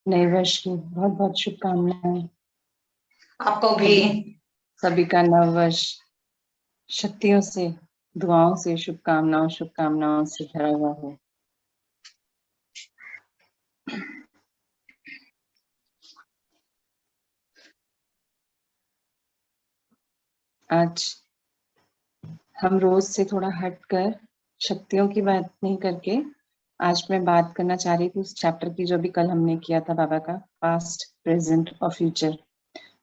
नए वर्ष की बहुत बहुत शुभकामनाएं। आपको भी। सभी का नव वर्ष शक्तियों से, दुआओं से, शुभकामनाओं से भरा हुआ हो। आज हम रोज से थोड़ा हटकर शक्तियों की बात नहीं करके आज मैं बात करना चाह रही थी उस चैप्टर की जो भी कल हमने किया था, बाबा का पास्ट, प्रेजेंट और फ्यूचर।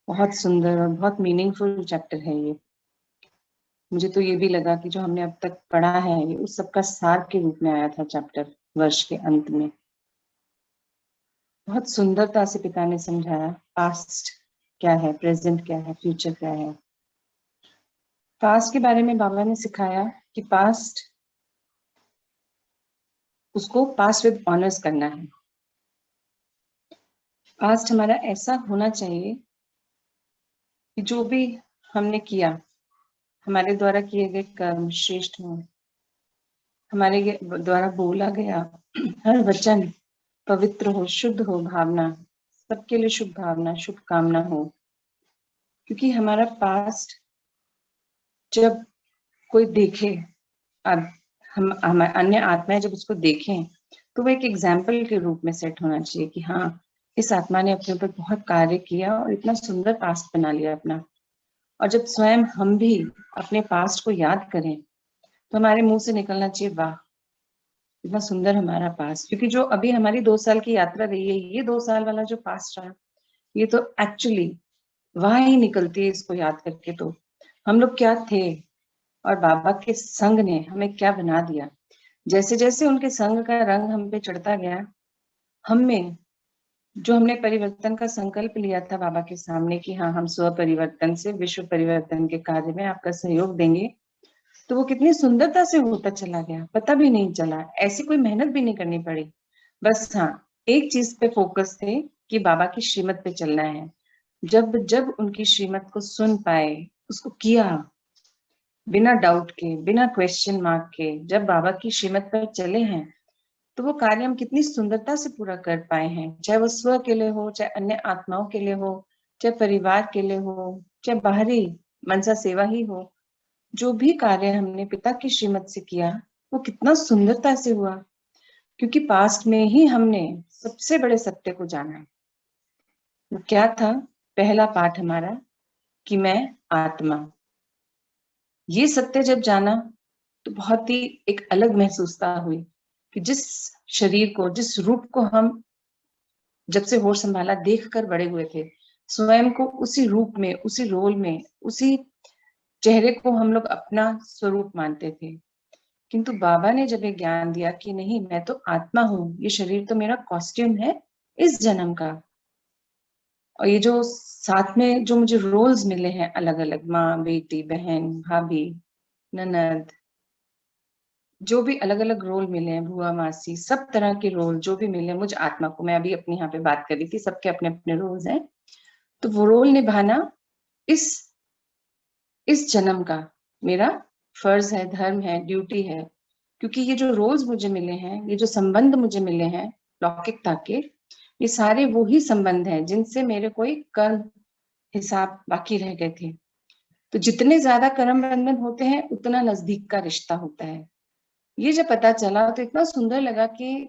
बहुत सुंदर और बहुत मीनिंगफुल चैप्टर है ये। मुझे तो ये भी लगा कि जो हमने अब तक पढ़ा है ये उस सबका सार के रूप में आया था चैप्टर वर्ष के अंत में। बहुत सुंदरता से पिता ने समझाया पास्ट क्या है, प्रेजेंट क्या है, फ्यूचर क्या है। पास्ट के बारे में बाबा ने सिखाया कि पास्ट, उसको पास विद ऑनर्स करना है। पास्ट हमारा ऐसा होना चाहिए कि जो भी हमने किया, हमारे द्वारा किए गए कर्म श्रेष्ठ हों, हमारे द्वारा बोला गया हर वचन पवित्र हो, शुद्ध हो, भावना सबके लिए शुभ भावना, शुभकामना हो। क्योंकि हमारा पास्ट जब कोई देखे, अब हम अन्य आत्माएं जब उसको देखें तो वो एक एग्जाम्पल के रूप में सेट होना चाहिए कि हाँ, इस आत्मा ने अपने ऊपर बहुत कार्य किया और इतना सुंदर पास्ट बना लिया अपना। और जब स्वयं हम भी अपने पास्ट को याद करें तो हमारे मुंह से निकलना चाहिए, वाह इतना सुंदर हमारा पास्ट। क्योंकि जो अभी हमारी 2 साल की यात्रा रही है, ये 2 साल वाला जो पास्ट रहा, ये तो एक्चुअली वहां ही निकलती है इसको याद करके। तो हम लोग क्या थे और बाबा के संग ने हमें क्या बना दिया। जैसे जैसे उनके संग का रंग हम पे चढ़ता गया, हम में जो हमने परिवर्तन का संकल्प लिया था बाबा के सामने कि हाँ, हम स्व परिवर्तन से विश्व परिवर्तन के कार्य में आपका सहयोग देंगे, तो वो कितनी सुंदरता से होता चला गया, पता भी नहीं चला। ऐसी कोई मेहनत भी नहीं करनी पड़ी। बस हाँ, एक चीज पे फोकस थे कि बाबा की श्रीमत पे चलना है। जब जब उनकी श्रीमत को सुन पाए, उसको किया बिना डाउट के, बिना क्वेश्चन मार्क के, जब बाबा की श्रीमत पर चले हैं तो वो कार्य हम कितनी सुंदरता से पूरा कर पाए हैं। चाहे वो स्व के लिए हो, चाहे अन्य आत्माओं के लिए हो, चाहे परिवार के लिए हो, चाहे बाहरी मनसा सेवा ही हो। जो भी कार्य हमने पिता की श्रीमत से किया वो कितना सुंदरता से हुआ। क्योंकि पास्ट में ही हमने सबसे बड़े सत्य को जाना। वो क्या था? पहला पाठ हमारा कि मैं आत्मा। ये सत्य जब जाना तो बहुत ही एक अलग महसूसता हुई कि जिस शरीर को, जिस रूप को हम जब से होश संभाला देख कर बड़े हुए थे, स्वयं को उसी रूप में, उसी रोल में, उसी चेहरे को हम लोग अपना स्वरूप मानते थे। किंतु बाबा ने जब ये ज्ञान दिया कि नहीं, मैं तो आत्मा हूँ, ये शरीर तो मेरा कॉस्ट्यूम है इस जन्म का। और ये जो साथ में जो मुझे रोल्स मिले हैं, अलग अलग, माँ, बेटी, बहन, भाभी, ननद, जो भी अलग अलग रोल मिले हैं, बुआ, मासी, सब तरह के रोल जो भी मिले मुझ आत्मा को, मैं अभी अपने यहाँ पे बात कर रही थी, सबके अपने अपने रोल्स हैं। तो वो रोल निभाना इस इस जन्म का मेरा फर्ज है, धर्म है, ड्यूटी है। क्योंकि ये जो रोल्स मुझे मिले हैं, ये जो संबंध मुझे मिले हैं लौकिकता के, ये सारे वो ही संबंध हैं जिनसे मेरे कोई कर्म हिसाब बाकी रह गए थे। तो जितने ज्यादा कर्म बंधन होते हैं उतना नजदीक का रिश्ता होता है। ये जब पता चला तो इतना सुंदर लगा कि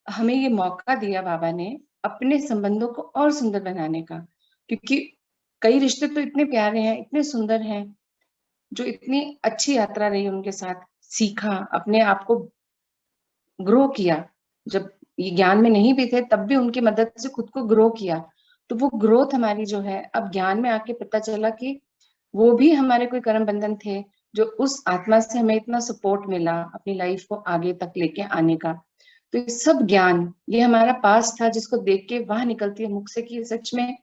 हमें ये मौका दिया बाबा ने अपने संबंधों को और सुंदर बनाने का। क्योंकि कई रिश्ते तो इतने प्यारे हैं, इतने सुंदर हैं, जो इतनी अच्छी यात्रा रही उनके साथ, सीखा, अपने आप को ग्रो किया। जब ये ज्ञान में नहीं भी थे तब भी उनकी मदद से खुद को ग्रो किया। तो वो ग्रोथ हमारी जो है, अब ज्ञान में आके पता चला कि वो भी हमारे कोई कर्म बंधन थे, जो उस आत्मा से हमें इतना सपोर्ट मिला अपनी लाइफ को आगे तक लेके आने का। तो ये सब ज्ञान, ये हमारा पास था जिसको देख के वहां निकलती है मुख से कि सच में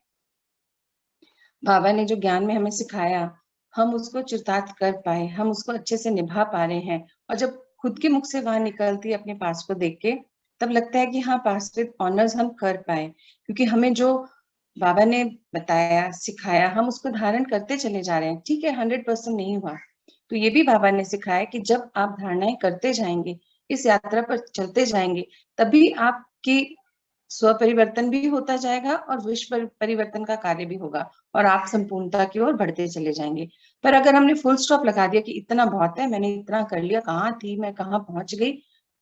बाबा ने जो ज्ञान में हमें सिखाया, हम उसको चिरतार्थ कर पाए, हम उसको अच्छे से निभा पा रहे हैं। और जब खुद के मुख से वहां निकलती है अपने पास को देख के, तब लगता है कि हाँ, पास विद ऑनर्स हम कर पाए। क्योंकि हमें जो बाबा ने बताया, सिखाया, हम उसको धारण करते चले जा रहे हैं। ठीक है, 100% नहीं हुआ, तो ये भी बाबा ने सिखाया कि जब आप धारणाएं करते जाएंगे, इस यात्रा पर चलते जाएंगे, तभी आपकी स्व परिवर्तन भी होता जाएगा और विश्व परिवर्तन का कार्य भी होगा, और आप संपूर्णता की ओर बढ़ते चले जाएंगे। पर अगर हमने फुल स्टॉप लगा दिया कि इतना बहुत है, मैंने इतना कर लिया, कहाँ थी मैं, कहाँ पहुंच गई,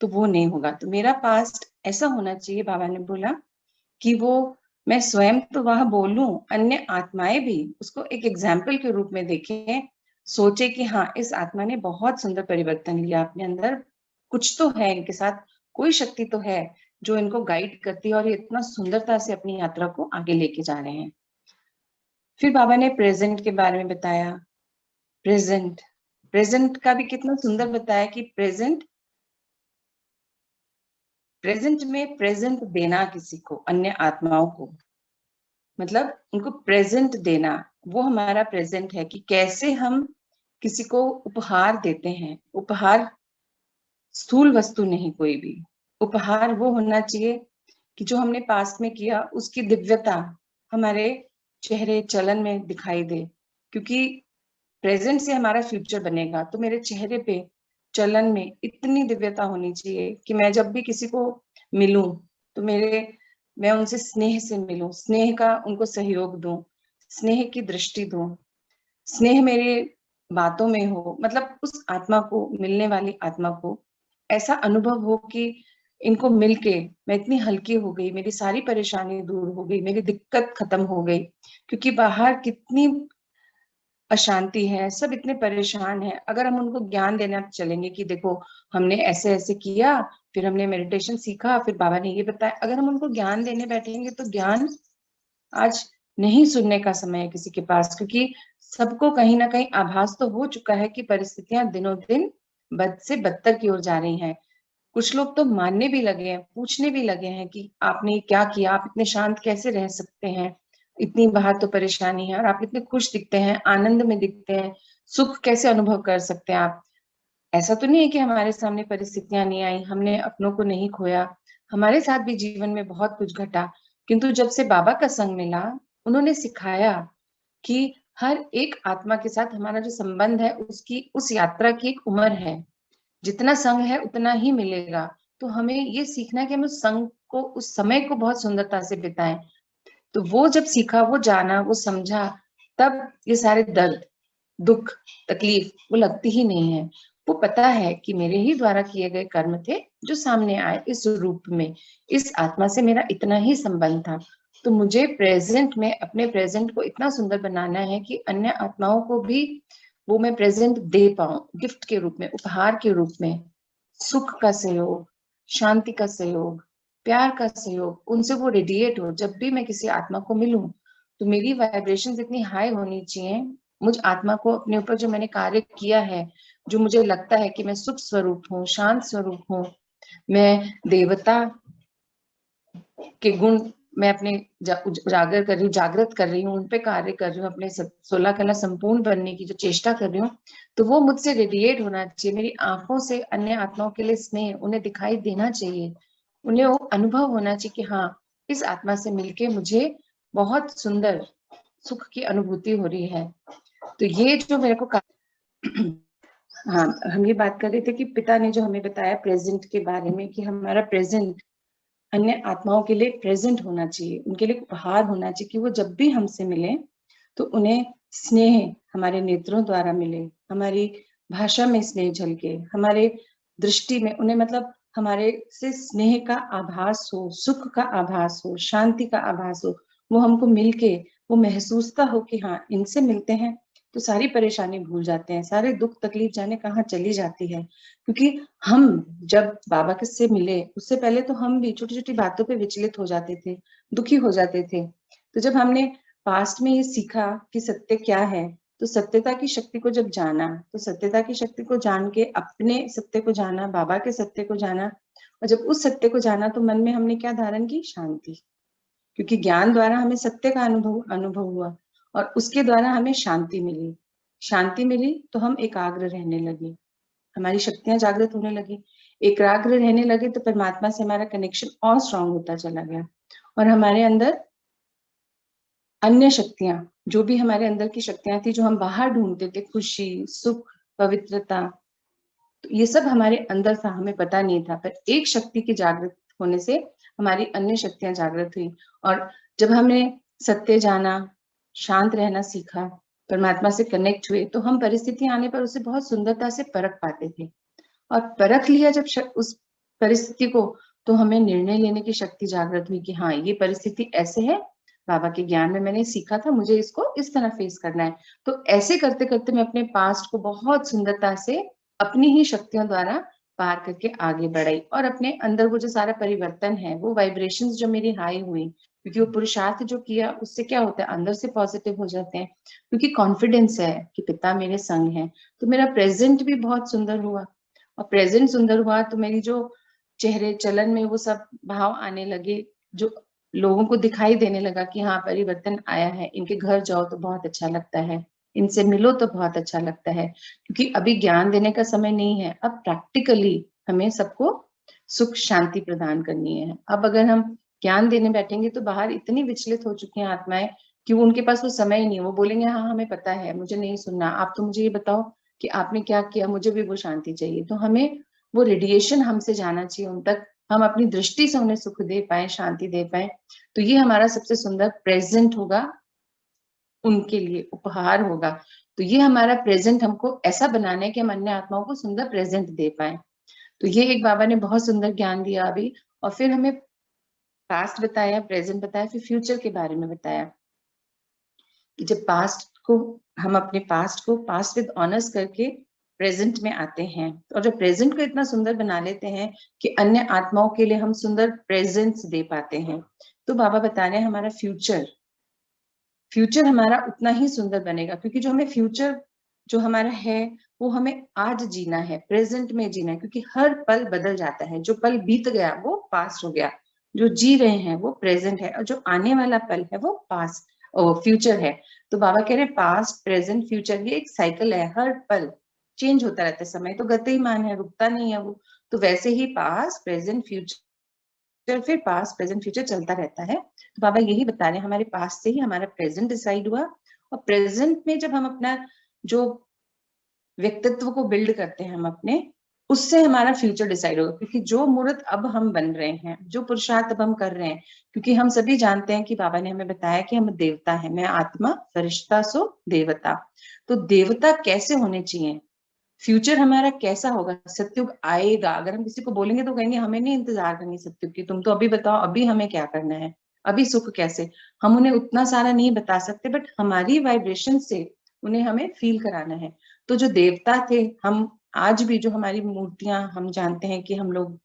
तो वो नहीं होगा। तो मेरा पास्ट ऐसा होना चाहिए, बाबा ने बोला, कि वो मैं स्वयं तो वह बोलूं, अन्य आत्माएं भी उसको एक एग्जाम्पल के रूप में देखें, सोचे कि हाँ, इस आत्मा ने बहुत सुंदर परिवर्तन लिया अपने अंदर, कुछ तो है इनके साथ, कोई शक्ति तो है जो इनको गाइड करती है और ये इतना सुंदरता से अपनी यात्रा को आगे लेके जा रहे हैं। फिर बाबा ने प्रेजेंट के बारे में बताया। प्रेजेंट प्रेजेंट का भी कितना सुंदर बताया कि प्रेजेंट प्रेजेंट में प्रेजेंट देना किसी को, अन्य आत्माओं को, मतलब उनको प्रेजेंट देना, वो हमारा प्रेजेंट है कि कैसे हम किसी को उपहार देते हैं। उपहार स्थूल वस्तु नहीं, कोई भी उपहार वो होना चाहिए कि जो हमने पास्ट में किया उसकी दिव्यता हमारे चेहरे चलन में दिखाई दे, क्योंकि प्रेजेंट से हमारा फ्यूचर बनेगा। तो मेरे चेहरे पे, चलन में इतनी दिव्यता होनी चाहिए कि मैं जब भी किसी को मिलूं तो मैं उनसे स्नेह से मिलूं, स्नेह का उनको सहयोग दूं, स्नेह की दृष्टि दूं, स्नेह मेरे बातों में हो, मतलब उस आत्मा को, मिलने वाली आत्मा को ऐसा अनुभव हो कि इनको मिलके मैं इतनी हल्की हो गई, मेरी सारी परेशानी दूर हो गई, मेरी दिक्कत खत्म हो गई। क्योंकि बाहर कितनी अशांति है, सब इतने परेशान हैं। अगर हम उनको ज्ञान देना चलेंगे कि देखो हमने ऐसे ऐसे किया, फिर हमने मेडिटेशन सीखा, फिर बाबा ने ये बताया, अगर हम उनको ज्ञान देने बैठेंगे तो ज्ञान आज नहीं सुनने का समय है किसी के पास, क्योंकि सबको कहीं ना कहीं आभास तो हो चुका है कि परिस्थितियां दिनों दिन बद से बदतर की ओर जा रही हैं। कुछ लोग तो मानने भी लगे हैं, पूछने भी लगे हैं कि आपने क्या किया, आप इतने शांत कैसे रह सकते हैं, इतनी बाहर तो परेशानी है और आप इतने खुश दिखते हैं, आनंद में दिखते हैं, सुख कैसे अनुभव कर सकते हैं आप। ऐसा तो नहीं है कि हमारे सामने परिस्थितियां नहीं आई, हमने अपनों को नहीं खोया, हमारे साथ भी जीवन में बहुत कुछ घटा। किंतु जब से बाबा का संग मिला, उन्होंने सिखाया कि हर एक आत्मा के साथ हमारा जो संबंध है, उसकी उस यात्रा की एक उम्र है, जितना संग है उतना ही मिलेगा। तो हमें ये सीखना है कि हम उस संग को, उस समय को बहुत सुंदरता से बिताएं। तो वो जब सीखा, वो जाना, वो समझा, तब ये सारे दर्द, दुख, तकलीफ वो लगती ही नहीं है। वो पता है कि मेरे ही द्वारा किए गए कर्म थे जो सामने आए इस रूप में, इस आत्मा से मेरा इतना ही संबंध था। तो मुझे प्रेजेंट में अपने प्रेजेंट को इतना सुंदर बनाना है कि अन्य आत्माओं को भी वो मैं प्रेजेंट दे पाऊं, गिफ्ट के रूप में, उपहार के रूप में, सुख का सहयोग, शांति का सहयोग, प्यार का सहयोग, उनसे वो रेडिएट हो। जब भी मैं किसी आत्मा को मिलूं तो मेरी वाइब्रेशंस इतनी हाई होनी चाहिए, मुझ आत्मा को अपने ऊपर जो मैंने कार्य किया है, जो मुझे लगता है कि मैं सुख स्वरूप हूँ, शांत स्वरूप हूँ, मैं देवता के गुण मैं अपने उजागर कर रही हूँ, जागृत कर रही हूँ, उन पे कार्य कर रही हूँ, अपने 16 कला संपूर्ण बनने की जो चेष्टा कर रही हूँ, तो वो मुझसे रेडिएट होना चाहिए। मेरी आंखों से अन्य आत्माओं के लिए स्नेह उन्हें दिखाई देना चाहिए, उन्हें वो अनुभव होना चाहिए कि हाँ, इस आत्मा से मिलके मुझे बहुत सुंदर सुख की अनुभूति हो रही है। तो ये जो मेरे को हाँ, हम ये बात कर रहे थे कि पिता ने जो हमें बताया प्रेजेंट के बारे में, कि हमारा प्रेजेंट अन्य आत्माओं के लिए प्रेजेंट होना चाहिए, उनके लिए उपहार होना चाहिए, कि वो जब भी हमसे मिले तो उन्हें स्नेह हमारे नेत्रों द्वारा मिले, हमारी भाषा में स्नेह झलके, हमारे दृष्टि में उन्हें, मतलब हमारे से स्नेह का आभास हो, सुख का आभास हो, शांति का आभास हो। वो हमको मिलके वो महसूसता हो कि हाँ, इनसे मिलते हैं तो सारी परेशानी भूल जाते हैं, सारे दुख तकलीफ जाने कहाँ चली जाती है। क्योंकि हम जब बाबा के से मिले, उससे पहले तो हम भी छोटी छोटी बातों पे विचलित हो जाते थे, दुखी हो जाते थे। तो जब हमने पास्ट में ये सीखा कि सत्य क्या है, तो सत्यता की शक्ति को जब जाना, तो सत्यता की शक्ति को जान के अपने सत्य को जाना, बाबा के सत्य को जाना, और जब उस सत्य को जाना तो मन में हमने क्या धारण की? शांति। क्योंकि ज्ञान द्वारा हमें सत्य का अनुभव अनुभव हुआ और उसके द्वारा हमें शांति मिली। शांति मिली तो हम एकाग्र रहने लगे, हमारी शक्तियां जागृत होने लगी। एकाग्र रहने लगे तो परमात्मा से हमारा कनेक्शन और स्ट्रांग होता चला गया, और हमारे अंदर अन्य शक्तियां, जो भी हमारे अंदर की शक्तियां थी, जो हम बाहर ढूंढते थे, खुशी, सुख, पवित्रता, तो ये सब हमारे अंदर था, हमें पता नहीं था। पर एक शक्ति के जागृत होने से हमारी अन्य शक्तियां जागृत हुई। और जब हमने सत्य जाना, शांत रहना सीखा, परमात्मा से कनेक्ट हुए, तो हम परिस्थितियां आने पर उसे बहुत सुंदरता से परख पाते थे। और परख लिया जब उस परिस्थिति को, तो हमें निर्णय लेने की शक्ति जागृत हुई कि हाँ, ये परिस्थिति ऐसे है, बाबा के ज्ञान में मैंने सीखा था, मुझे इसको इस तरह फेस करना है। तो ऐसे करते करते मैं अपने पास्ट को बहुत सुंदरता से अपनी ही शक्तियों द्वारा पार करके आगे बढ़ाई। और अपने अंदर वो जो सारा परिवर्तन है, वो वाइब्रेशंस जो मेरी हाई हुई, क्योंकि वो पुरुषार्थ जो किया उससे क्या होता है, अंदर से पॉजिटिव हो जाते हैं, क्योंकि कॉन्फिडेंस है कि पिता मेरे संग है। तो मेरा प्रेजेंट भी बहुत सुंदर हुआ, और प्रेजेंट सुंदर हुआ तो मेरी जो चेहरे चलन में वो सब भाव आने लगे, जो लोगों को दिखाई देने लगा कि हाँ, परिवर्तन आया है, इनके घर जाओ तो बहुत अच्छा लगता है, इनसे मिलो तो बहुत अच्छा लगता है। क्योंकि अभी ज्ञान देने का समय नहीं है, अब प्रैक्टिकली हमें सबको सुख शांति प्रदान करनी है। अब अगर हम ज्ञान देने बैठेंगे तो बाहर इतनी विचलित हो चुकी हैं आत्माएं कि वो उनके पास वो समय ही नहीं है। वो बोलेंगे हाँ, हमें पता है, मुझे नहीं सुनना, आप तो मुझे ये बताओ कि आपने क्या किया, मुझे भी वो शांति चाहिए। तो हमें वो रेडिएशन हमसे जाना चाहिए उन तक, हम अपनी दृष्टि से उन्हें सुख दे पाए, शांति दे पाए। तो ये हमारा सबसे सुंदर प्रेजेंट होगा, उनके लिए उपहार होगा। तो ये हमारा प्रेजेंट हमको ऐसा बनाना है कि हम अन्य आत्माओं को सुंदर प्रेजेंट दे पाए। तो ये एक बाबा ने बहुत सुंदर ज्ञान दिया अभी। और फिर हमें पास्ट बताया, प्रेजेंट बताया, फिर फ्यूचर के बारे में बताया कि जब पास्ट को, हम अपने पास्ट को पास्ट विद ऑनर्स करके प्रेजेंट में आते हैं, और जब प्रेजेंट को इतना सुंदर बना लेते हैं कि अन्य आत्माओं के लिए हम सुंदर प्रेजेंट्स दे पाते हैं, तो बाबा बता रहे हैं हमारा फ्यूचर, फ्यूचर हमारा उतना ही सुंदर बनेगा। क्योंकि जो हमें फ्यूचर जो हमारा है, वो हमें आज जीना है, प्रेजेंट में जीना है, क्योंकि हर पल बदल जाता है। जो पल बीत गया वो पास्ट हो गया, जो जी रहे हैं वो प्रेजेंट है, और जो आने वाला पल है वो पास्ट फ्यूचर है। तो बाबा कह रहे हैं पास्ट प्रेजेंट फ्यूचर, ये एक साइकिल है, हर पल चेंज होता रहता है। समय तो गतिमान है, रुकता नहीं है वो। तो वैसे ही पास्ट प्रेजेंट फ्यूचर, फिर पास्ट प्रेजेंट फ्यूचर चलता रहता है। तो बाबा यही बता रहे हैं, हमारे पास्ट से ही हमारा प्रेजेंट डिसाइड हुआ, और प्रेजेंट में जब हम अपना जो व्यक्तित्व को बिल्ड करते हैं हम अपने, उससे हमारा फ्यूचर डिसाइड होगा। क्योंकि जो मुहूर्त अब हम बन रहे हैं, जो पुरुषार्थ अब हम कर रहे हैं, क्योंकि हम सभी जानते हैं कि बाबा ने हमें बताया कि हम देवता है, मैं आत्मा फरिश्ता सो देवता। तो देवता कैसे होने चाहिए, फ्यूचर हमारा कैसा होगा, सत्युग आएगा। अगर हम किसी को बोलेंगे तो कहेंगे हमें नहीं इंतजार करनी सत्युग की, तुम तो अभी बताओ अभी हमें क्या करना है, अभी सुख कैसे। हम उन्हें उतना सारा नहीं बता सकते, बट हमारी वाइब्रेशन से उन्हें हमें फील कराना है। तो जो देवता थे, हम आज भी जो हमारी मूर्तियां, हम जानते हैं कि हम लोग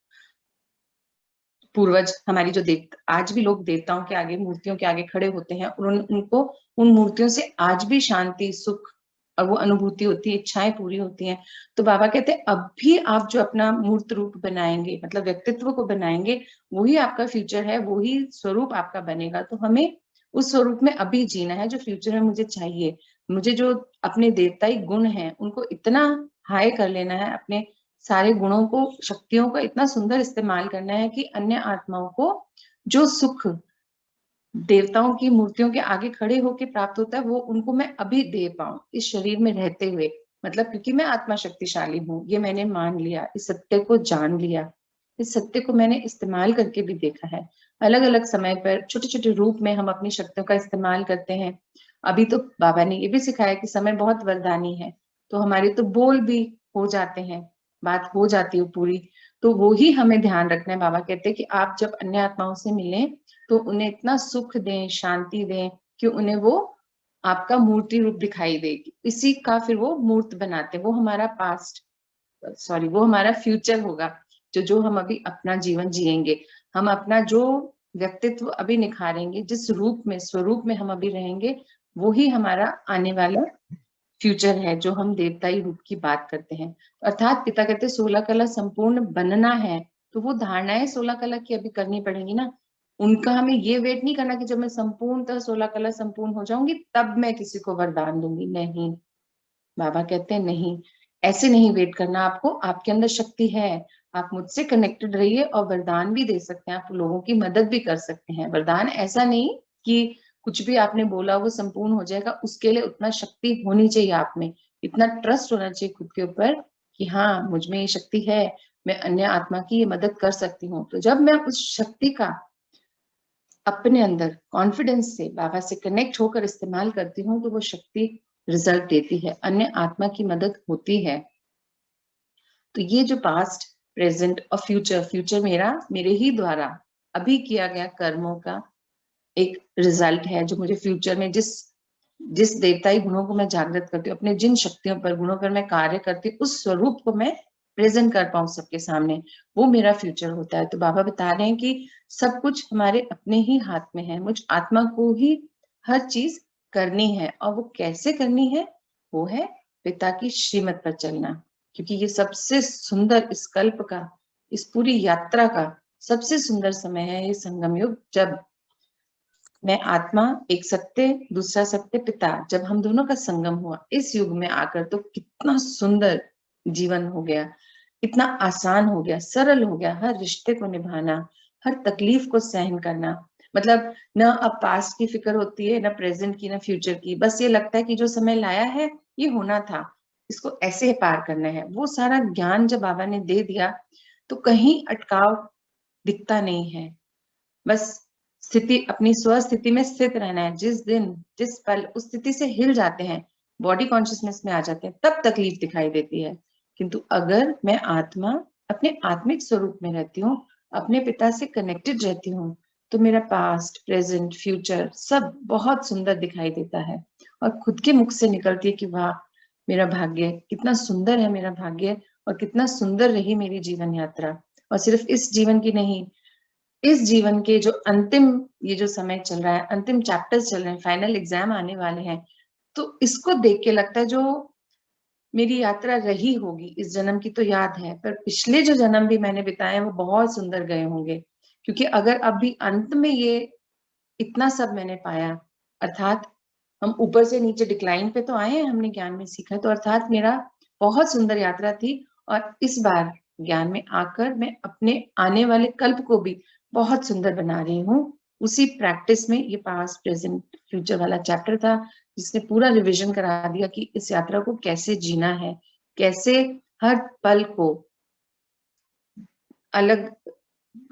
पूर्वज, हमारी जो देव, आज भी लोग देवताओं के आगे, मूर्तियों के आगे खड़े होते हैं, और उनको उन मूर्तियों से आज भी शांति सुख और वो अनुभूति होती है, इच्छाएं पूरी होती हैं। तो बाबा कहते हैं अब भी आप जो अपना मूर्त रूप बनाएंगे, मतलब व्यक्तित्व को बनाएंगे, वही आपका फ्यूचर है, वही स्वरूप आपका बनेगा। तो हमें उस स्वरूप में अभी जीना है जो फ्यूचर में मुझे चाहिए। मुझे जो अपने देवताई गुण हैं उनको इतना हाई कर लेना है, अपने सारे गुणों को, शक्तियों का इतना सुंदर इस्तेमाल करना है कि अन्य आत्माओं को जो सुख देवताओं की मूर्तियों के आगे खड़े होकर प्राप्त होता है, वो उनको मैं अभी दे पाऊं इस शरीर में रहते हुए। मतलब क्योंकि मैं आत्मा शक्तिशाली हूँ, ये मैंने मान लिया, इस सत्य को जान लिया, इस सत्य को मैंने इस्तेमाल करके भी देखा है। अलग अलग समय पर छोटे छोटे रूप में हम अपनी शक्तियों का इस्तेमाल करते हैं। अभी तो बाबा ने ये भी सिखाया कि समय बहुत वरदानी है, तो हमारे तो बोल भी हो जाते हैं, बात हो जाती है पूरी। तो वो ही हमें ध्यान रखना है। बाबा कहते हैं कि आप जब अन्य आत्माओं से मिलें तो उन्हें इतना सुख दें, शांति दें कि उन्हें वो आपका मूर्ति रूप दिखाई देगी, इसी का फिर वो मूर्त बनाते हैं। वो हमारा पास्ट, सॉरी, वो हमारा फ्यूचर होगा, जो जो हम अभी अपना जीवन जिएंगे। हम अपना जो व्यक्तित्व अभी निखारेंगे, जिस रूप में, स्वरूप में हम अभी रहेंगे, वो ही हमारा आने वाला फ्यूचर है, जो हम देवताई रूप की बात करते हैं। अर्थात पिता कहते 16 कला संपूर्ण बनना है, तो वो धारणाएं 16 कला की अभी करनी पड़ेंगी ना। उनका हमें ये वेट नहीं करना कि जब मैं संपूर्णतः 16 कला संपूर्ण हो जाऊंगी तब मैं किसी को वरदान दूंगी, नहीं। बाबा कहते हैं नहीं, ऐसे नहीं वेट करना आपको, आपके अंदर शक्ति है, आप मुझसे कनेक्टेड रहिए और वरदान भी दे सकते हैं, आप लोगों की मदद भी कर सकते हैं। वरदान ऐसा नहीं कि कुछ भी आपने बोला वो संपूर्ण हो जाएगा, उसके लिए उतना शक्ति होनी चाहिए आप में, इतना ट्रस्ट होना चाहिए खुद के ऊपर कि हाँ, मुझ में ये शक्ति है, मैं अन्य आत्मा की ये मदद कर सकती हूँ। तो जब मैं उस शक्ति का अपने अंदर कॉन्फिडेंस से बाबा से कनेक्ट होकर इस्तेमाल करती हूँ, तो वो शक्ति रिजल्ट देती है, अन्य आत्मा की मदद होती है। तो ये जो पास्ट, प्रेजेंट और फ्यूचर मेरे ही द्वारा अभी किया गया कर्मों का एक रिजल्ट है, जो मुझे फ्यूचर में जिस देवताई गुणों को मैं जागृत करती हूँ, अपने जिन शक्तियों पर गुणों पर मैं कार्य करती हूँ, उस स्वरूप को मैं प्रेजेंट कर पाऊं सबके सामने, वो मेरा फ्यूचर होता है। तो बाबा बता रहे हैं कि सब कुछ हमारे अपने ही हाथ में है, मुझ आत्मा को ही हर चीज करनी है। और वो कैसे करनी है? वो है पिता की श्रीमत पर चलना। क्योंकि ये सबसे सुंदर, इस कल्प का, इस पूरी यात्रा का सबसे सुंदर समय है ये संगम युग, जब मैं आत्मा, एक सत्य दूसरा सत्य पिता, जब हम दोनों का संगम हुआ इस युग में आकर, तो कितना सुंदर जीवन हो गया, इतना आसान हो गया, सरल हो गया, हर रिश्ते को निभाना, हर तकलीफ को सहन करना। मतलब न अब पास्ट की फिक्र होती है, न प्रेजेंट की, न फ्यूचर की। बस ये लगता है कि जो समय लाया है ये होना था, इसको ऐसे पार करना है। वो सारा ज्ञान जब बाबा ने दे दिया, तो कहीं अटकाव दिखता नहीं है। बस स्थिति, अपनी स्वस्थिति में स्थित रहना है। जिस दिन जिस पल उस स्थिति से हिल जाते हैं, बॉडी कॉन्शियसनेस में आ जाते हैं, तब तकलीफ दिखाई देती है। किंतु अगर मैं आत्मा अपने आत्मिक स्वरूप में रहती हूँ, अपने पिता से कनेक्टेड रहती हूँ, तो मेरा पास्ट, प्रेजेंट, फ्यूचर सब बहुत सुंदर दिखाई देता है। और खुद के मुख से निकलती है कि वाह, मेरा भाग्य कितना सुंदर है, मेरा भाग्य, और कितना सुंदर रही मेरी जीवन यात्रा। और सिर्फ इस जीवन की नहीं, इस जीवन के जो अंतिम, ये जो समय चल रहा है, अंतिम चैप्टर्स चल रहे हैं, फाइनल एग्जाम आने वाले हैं, तो इसको देख के लगता है जो मेरी यात्रा रही होगी इस जन्म की तो याद है, पर पिछले जो जन्म भी मैंने बिताए हैं वो बहुत सुंदर गए होंगे। क्योंकि अगर अभी अंत में ये इतना सब मैंने पाया, अर्थात हम ऊपर से नीचे डिक्लाइन पे तो आए हैं, हमने ज्ञान में सीखा, तो अर्थात मेरा बहुत सुंदर यात्रा थी। और इस बार ज्ञान में आकर मैं अपने आने वाले कल्प को भी बहुत सुंदर बना रही हूँ। उसी प्रैक्टिस में ये पास्ट, प्रेजेंट, फ्यूचर वाला चैप्टर था, जिसने पूरा रिवीजन करा दिया कि इस यात्रा को कैसे जीना है, कैसे हर पल को अलग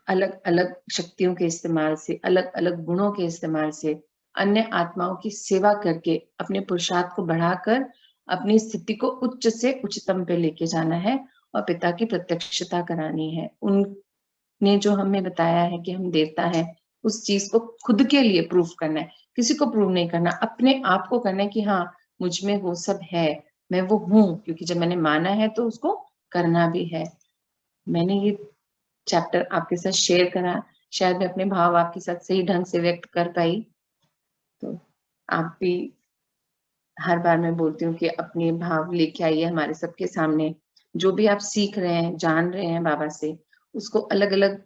अलग अलग शक्तियों के इस्तेमाल से, अलग अलग गुणों के इस्तेमाल से, अन्य आत्माओं की सेवा करके, अपने पुरुषार्थ को बढ़ाकर अपनी स्थिति को उच्च से उच्चतम पे लेके जाना है, और पिता की प्रत्यक्षता करानी है। उनने जो हमें बताया है कि हम देवता है, उस चीज को खुद के लिए प्रूफ करना है, किसी को प्रूव नहीं करना, अपने आप को करना है कि हाँ, मुझ में वो सब है, मैं वो हूँ। क्योंकि जब मैंने माना है तो उसको करना भी है। मैंने ये चैप्टर आपके साथ शेयर करा, शायद मैं अपने भाव आपके साथ सही ढंग से व्यक्त कर पाई। तो आप भी, हर बार मैं बोलती हूँ कि अपने भाव लेके आइए हमारे सबके सामने। जो भी आप सीख रहे हैं, जान रहे हैं बाबा से, उसको अलग अलग,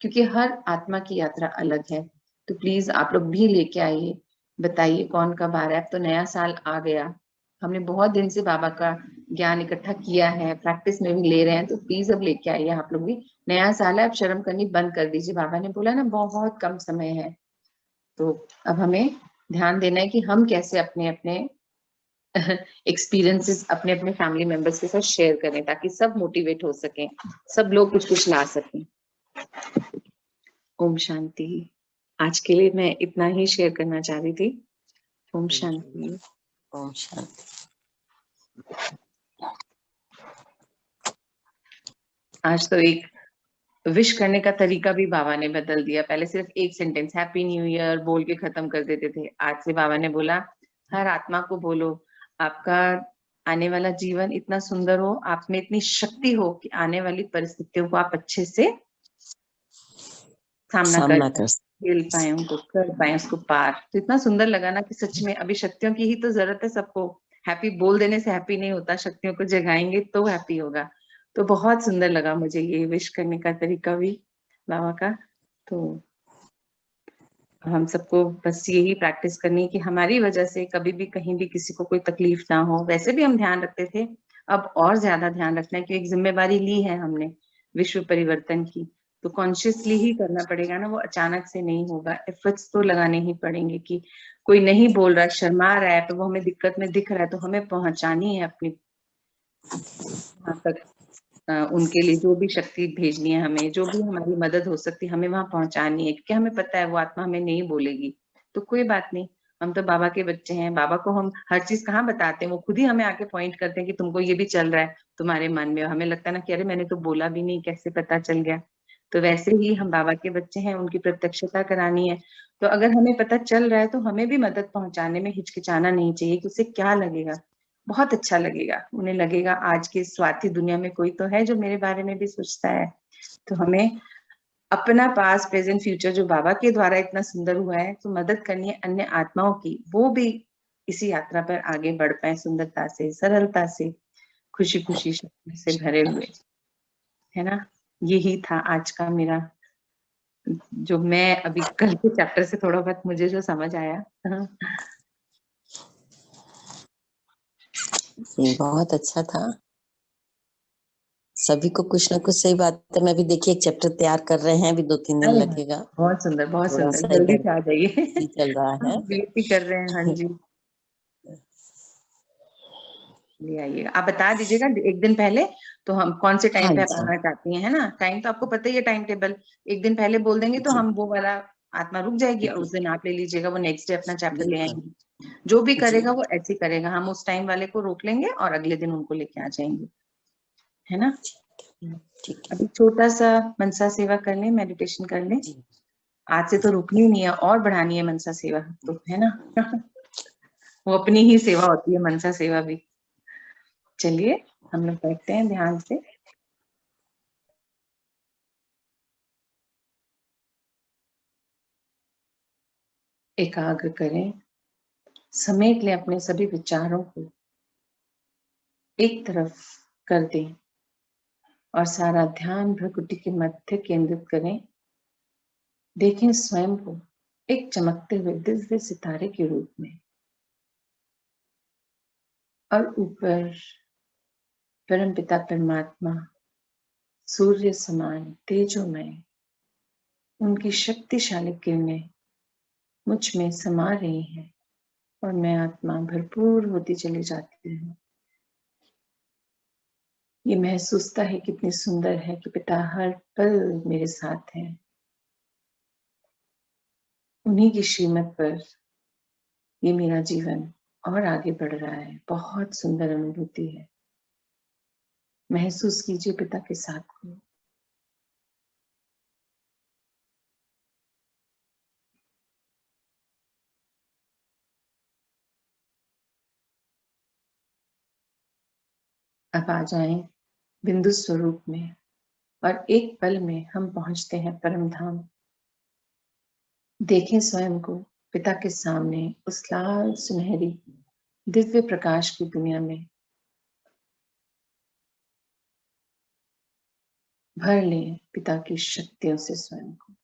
क्योंकि हर आत्मा की यात्रा अलग है। तो प्लीज आप लोग भी लेके आइए, बताइए कौन कब आ रहा है। अब तो नया साल आ गया, हमने बहुत दिन से बाबा का ज्ञान इकट्ठा किया है, प्रैक्टिस में भी ले रहे हैं, तो प्लीज अब लेके आइए आप लोग भी। नया साल है, अब शर्म करनी बंद कर दीजिए। बाबा ने बोला ना, बहुत कम समय है, तो अब हमें ध्यान देना है कि हम कैसे अपने अपने एक्सपीरियंसेस अपने अपने फैमिली मेंबर्स के साथ शेयर करें, ताकि सब मोटिवेट हो सकें, सब लोग कुछ कुछ ला सकें। ओम शांति। आज के लिए मैं इतना ही शेयर करना चाह रही थी। ओम शांति। ओम शांति। आज तो एक विश करने का तरीका भी बाबा ने बदल दिया। पहले सिर्फ एक सेंटेंस हैप्पी न्यू ईयर बोल के खत्म कर देते थे। आज से बाबा ने बोला, हर आत्मा को बोलो, आपका आने वाला जीवन इतना सुंदर हो, आप में इतनी शक्ति हो कि आने वाली परिस्थितियों को आप अच्छे से सामना कर खेल पाए, उनको कर पाए, उसको पार। तो इतना सुंदर लगा ना कि सच में अभी शक्तियों की ही तो जरूरत है सबको। हैप्पी बोल देने से हैप्पी नहीं होता, शक्तियों को जगाएंगे तो हैप्पी होगा। तो बहुत सुंदर लगा मुझे ये विश करने का तरीका भी बाबा का। तो हम सबको बस यही प्रैक्टिस करनी है कि हमारी वजह से कभी भी कहीं भी किसी को कोई तकलीफ ना हो। वैसे भी हम ध्यान रखते थे, अब और ज्यादा ध्यान रखना है, क्योंकि एक जिम्मेवारी ली है हमने विश्व परिवर्तन की, तो कॉन्शियसली ही करना पड़ेगा ना, वो अचानक से नहीं होगा। एफर्ट्स तो लगाने ही पड़ेंगे कि कोई नहीं बोल रहा, शर्मा रहा है, तो वो हमें दिक्कत में दिख रहा है, तो हमें पहुंचानी है अपनी वहां तक उनके लिए जो भी शक्ति भेजनी है हमें, जो भी हमारी मदद हो सकती है हमें वहां पहुंचानी है, क्योंकि हमें पता है वो आत्मा हमें नहीं बोलेगी। तो कोई बात नहीं, हम तो बाबा के बच्चे हैं, बाबा को हम हर चीज कहाँ बताते हैं, वो खुद ही हमें आके पॉइंट करते हैं कि तुमको ये भी चल रहा है तुम्हारे मन में। हमें लगता है ना कि अरे मैंने तो बोला भी नहीं, कैसे पता चल गया। तो वैसे ही हम बाबा के बच्चे हैं, उनकी प्रत्यक्षता करानी है। तो अगर हमें पता चल रहा है तो हमें भी मदद पहुंचाने में हिचकिचाना नहीं चाहिए, कि उसे क्या लगेगा। बहुत अच्छा लगेगा, उन्हें लगेगा आज की स्वार्थी दुनिया में कोई तो है जो मेरे बारे में भी सोचता है। तो हमें अपना पास प्रेजेंट फ्यूचर जो बाबा के द्वारा इतना सुंदर हुआ है, तो मदद करनी है अन्य आत्माओं की, वो भी इसी यात्रा पर आगे बढ़ पाए सुंदरता से, सरलता से, खुशी खुशी शक्ति से भरे हुए, है ना। यही था आज का मेरा, जो मैं अभी कल के चैप्टर से थोड़ा बहुत मुझे जो समझ आया। बहुत अच्छा था। सभी को कुछ ना कुछ सही बात है। मैं भी देखिए एक चैप्टर तैयार कर रहे हैं, अभी 2-3 दिन लगेगा। बहुत सुंदर, बहुत थोड़ा सुंदर, सा जल्दी इधर से आ जाइए। चल रहा है। वेट ही कर रहे हैं। हाँ जी, ले आइएगा। आप बता दीजिएगा एक दिन पहले, तो हम कौन से टाइम हाँ पे आप जी आना चाहती हैं, है ना। टाइम तो आपको पता ही है, टाइम टेबल एक दिन पहले बोल देंगे तो जी हम वो वाला आत्मा रुक जाएगी, और जी उस दिन आप ले लीजिएगा, वो नेक्स्ट डे अपना चैप्टर ले बिल्कुल आएंगे। जो भी जी करेगा वो ऐसे ही करेगा, हम उस टाइम वाले को रोक लेंगे और अगले दिन उनको लेके आ जाएंगे, है ना। ठीक है अभी छोटा सा मनसा सेवा कर लें, मेडिटेशन कर लें। जी। आज से तो रुकनी नहीं है, और बढ़ानी है मनसा सेवा तो, है ना। वो अपनी ही सेवा होती है मनसा सेवा भी। चलिए हम लोग बैठते हैं ध्यान से। एकाग्र करें, समेट लें अपने सभी विचारों को, एक तरफ कर दें और सारा ध्यान भ्रुकुटी के मध्य केंद्रित करें। देखें स्वयं को एक चमकते हुए दिव्य सितारे के रूप में, और ऊपर परमपिता परमात्मा सूर्य समान तेजोमय, उनकी शक्तिशाली किरणें मुझ में समा रही हैं, और मैं आत्मा भरपूर होती चली जाती हूँ। ये महसूसता है कितनी सुंदर है कि पिता हर पल मेरे साथ हैं। उन्हीं की श्रीमत पर ये मेरा जीवन और आगे बढ़ रहा है। बहुत सुंदर अनुभूति है। महसूस कीजिए पिता के साथ को। अब आ जाएं बिंदु स्वरूप में, और एक पल में हम पहुंचते हैं परम धाम। देखें स्वयं को पिता के सामने उस लाल सुनहरी दिव्य प्रकाश की दुनिया में। भर लें पिता की शक्तियों से स्वयं को।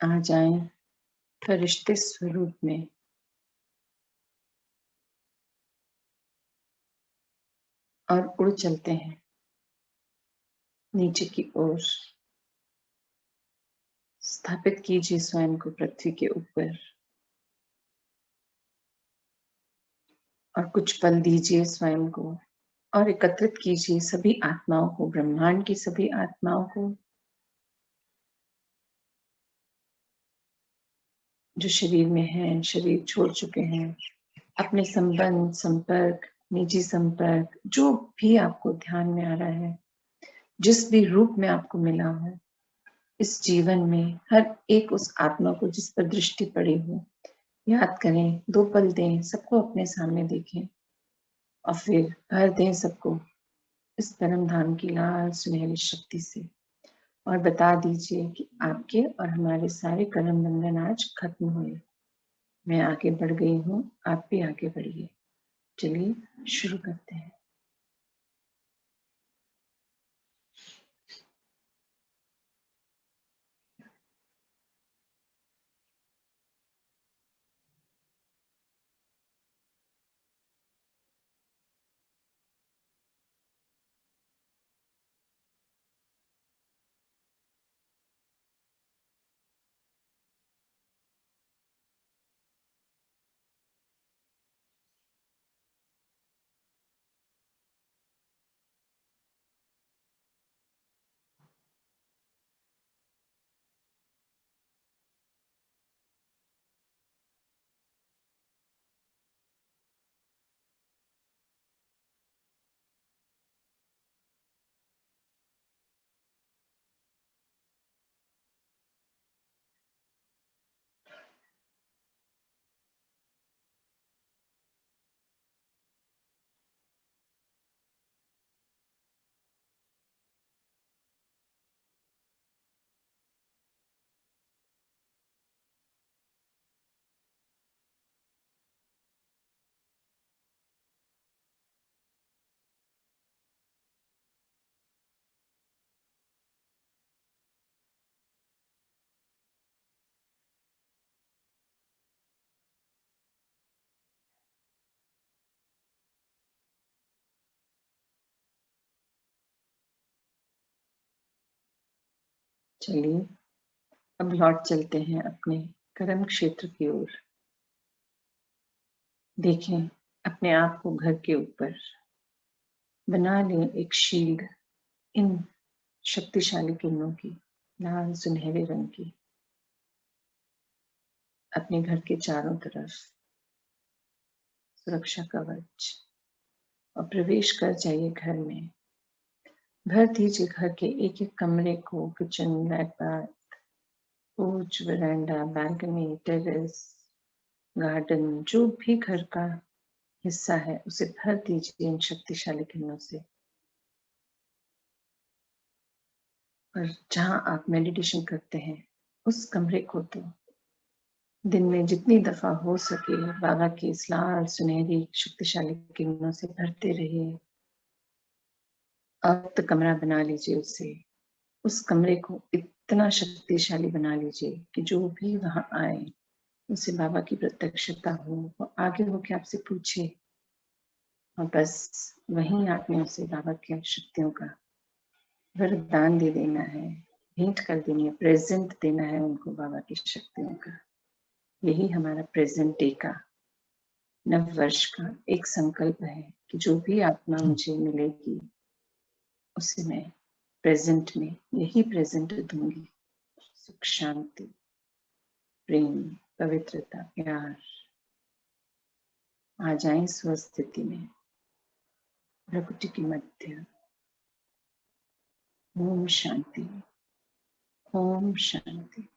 आ जाएं फरिश्ते स्वरूप में, और उड़ चलते हैं नीचे की ओर। स्थापित कीजिए स्वयं को पृथ्वी के ऊपर, और कुछ पल दीजिए स्वयं को, और एकत्रित कीजिए सभी आत्माओं को, ब्रह्मांड की सभी आत्माओं को जो शरीर में हैं, शरीर छोड़ चुके हैं। अपने संबंध, संपर्क, निजी संपर्क, जो भी आपको ध्यान में आ रहा है, जिस भी रूप में आपको मिला हो इस जीवन में, हर एक उस आत्मा को जिस पर दृष्टि पड़ी हो, याद करें, 2 पल दें, सबको अपने सामने देखें, और फिर भर दें सबको इस परम धाम की लाल सुनहरी शक्ति से और बता दीजिए कि आपके और हमारे सारे कर्म बंधन आज खत्म हुए। मैं आगे बढ़ गई हूँ, आप भी आगे बढ़िए। चलिए शुरू करते हैं। चलिए अब लौट चलते हैं अपने कर्म क्षेत्र की ओर। देखें अपने आप को घर के ऊपर, बना लें एक शील्ड इन शक्तिशाली किरणों की, लाल सुनहरे रंग की, अपने घर के चारों तरफ सुरक्षा कवच, और प्रवेश कर जाइए घर में। भर दीजिए घर के एक एक कमरे को, किचन, बैक बाथ, पोर्च, वरांडा, बालकनी, टेरेस, गार्डन, जो भी घर का हिस्सा है उसे भर दीजिए इन शक्तिशाली किरणों से। और जहां आप मेडिटेशन करते हैं उस कमरे को तो दिन में जितनी दफा हो सके बाबा की इस लाल सुनहरी शक्तिशाली किरणों से भरते रहिए। अब तो कमरा बना लीजिए उससे, उस कमरे को इतना शक्तिशाली बना लीजिए कि जो भी वहां आए उसे बाबा की प्रत्यक्षता हो, वो आगे होके आपसे पूछे और बस वहीं आपने उसे बाबा की शक्तियों का वरदान दे देना है, भेंट कर देनी है, प्रेजेंट देना है उनको बाबा की शक्तियों का। यही हमारा प्रेजेंट डे का, नव वर्ष का एक संकल्प है कि जो भी आत्मा मुझे मिलेगी उसे मैं प्रेजेंट में यही प्रेजेंट दूंगी। सुख, शांति, प्रेम, पवित्रता, प्यार। आ जाए स्वस्थिति में, प्रकृति के मध्य। ओम शांति, ओम शांति,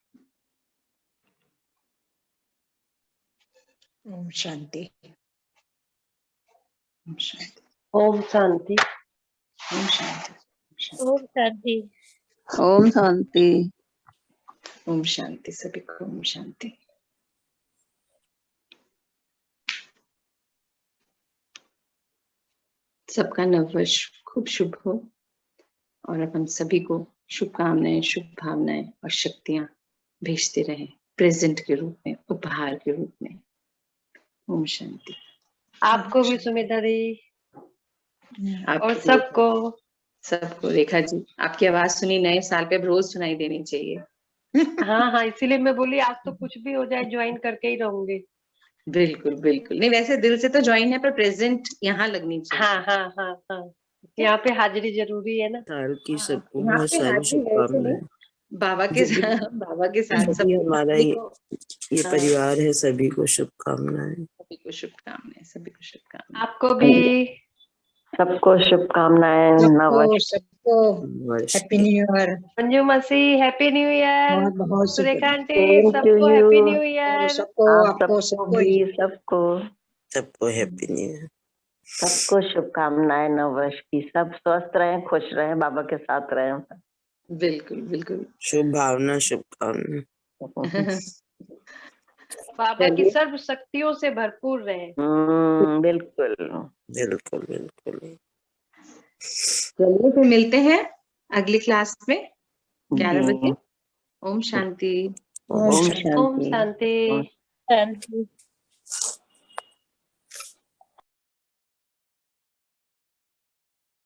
ओम शांति। ओम शांति, ओम शांति। ओम शांति, ओम शांति। ओम शांति। ओम शांति। सभी को ओम शांति। सबका नववर्ष खूब शुभ हो और अब हम सभी को शुभकामनाएं, शुभ भावनाएं और शक्तियां भेजते रहें प्रेजेंट के रूप में, उपहार के रूप में। ओम शांति। आपको भी सुमित्रा दी और आपको सबको। रेखा जी, आपकी आवाज सुनी नए साल पे रोज सुनाई देनी चाहिए। हाँ हाँ, इसीलिए मैं बोली आज तो कुछ भी हो जाए ज्वाइन करके ही रहूंगी। बिल्कुल बिल्कुल, नहीं वैसे दिल से तो ज्वाइन है पर प्रेजेंट यहाँ लगनी चाहिए। हाँ हाँ हाँ हाँ, यहाँ पे हाजिरी जरूरी है ना। साल की सबको यहाँ बहुत पे सारी हाजिरी वैसे नहीं, शुभकामनाएं। बाबा के साथ सभी हमारा ये हाँ। परिवार है, सभी को शुभकामनाएं। सभी को शुभकामनाएं, सभी को शुभकामनाएं। आपको भी सबको शुभकामनाएं। नववर्ष सबको वर्ष हैप्पी न्यू ईयर। मंजू मसीह हैप्पी न्यू ईयर। बहुत बहुत सुरेखा शुभ। आंटी सबको हैप्पी न्यू ईयर। सबको आपको सबको सबको हैप्पी न्यू ईयर। सबको शुभकामनाएं नववर्ष की। सब स्वस्थ रहें, खुश रहें, बाबा के साथ रहें। बिल्कुल बिल्कुल। शुभ भावना, शुभकामना। बाबा की चलिए। सर्व शक्तियों से भरपूर रहे। बिल्कुल। बिल्कुल बिल्कुल। चलिए फिर मिलते हैं अगली क्लास में 11 जी। बजे। ओम शांति। ओम ओम शांति। शांति। शांति।